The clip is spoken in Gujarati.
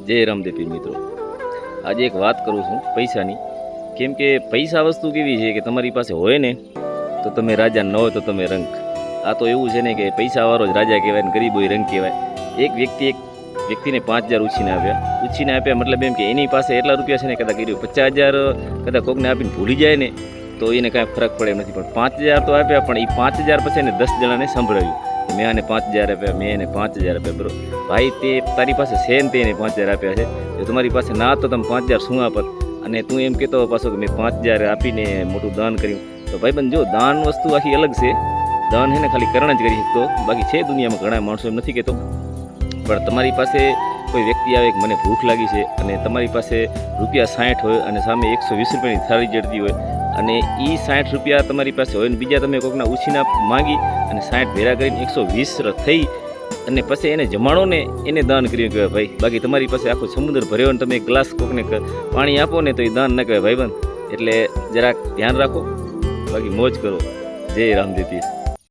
જય રામદેવી મિત્રો, આજે એક વાત કરું છું પૈસાની. કેમ કે પૈસા વસ્તુ કેવી છે કે તમારી પાસે હોય ને તો તમે રાજા, ન હોય તો તમે રંક. આ તો એવું છે ને કે પૈસાવાળો જ રાજા કહેવાય ને ગરીબ હોય રંક કહેવાય. એક વ્યક્તિને 5000 ઉછીને આપ્યા મતલબ એમ કે એની પાસે એટલા રૂપિયા છે ને, કદાચ 50,000 કદાચ કોકને આપીને ભૂલી જાય ને તો એને કાંઈ ફરક પડે એમ નથી. પણ 5000 તો આપ્યા, પણ એ 5000 પછી એને 10 જણાને સંભળાવ્યું. મેં આને 5000 આપ્યા, મેં એને 5000 આપ્યા. બરોબર ભાઈ, તે તારી પાસે છે ને તે એને 5000 આપ્યા છે. જો તમારી પાસે ના તો તમે 5000 શું આપત? અને તું એમ કહેતો પાછો કે મેં 5000 આપીને મોટું દાન કર્યું. તો ભાઈબંધ જો, દાન વસ્તુ આખી અલગ છે. દાન છે ને ખાલી કરણ જ કરી શકતો. બાકી છે દુનિયામાં ઘણા માણસો, એમ નથી કહેતો. પણ તમારી પાસે કોઈ વ્યક્તિ આવે કે મને ભૂખ લાગી છે અને તમારી પાસે ₹60 હોય અને સામે 120 રૂપિયાની થાળી જડતી હોય, અને એ 60 રૂપિયા તમારી પાસે હોય ને બીજા તમે કોઈકના ઉછીના માગી અને 60 ભેરા કરીને 120 થઈ અને પછી એને જમાડો ને, એને દાન કર્યું કહેવાય ભાઈ. બાકી તમારી પાસે આખો સમુદ્ર ભર્યો અને તમે એક ગ્લાસ કોકને પાણી આપો ને તો એ દાન ન કહેવાય ભાઈબંધ. એટલે જરાક ધ્યાન રાખો, બાકી મોજ કરો. જય રામદેવી.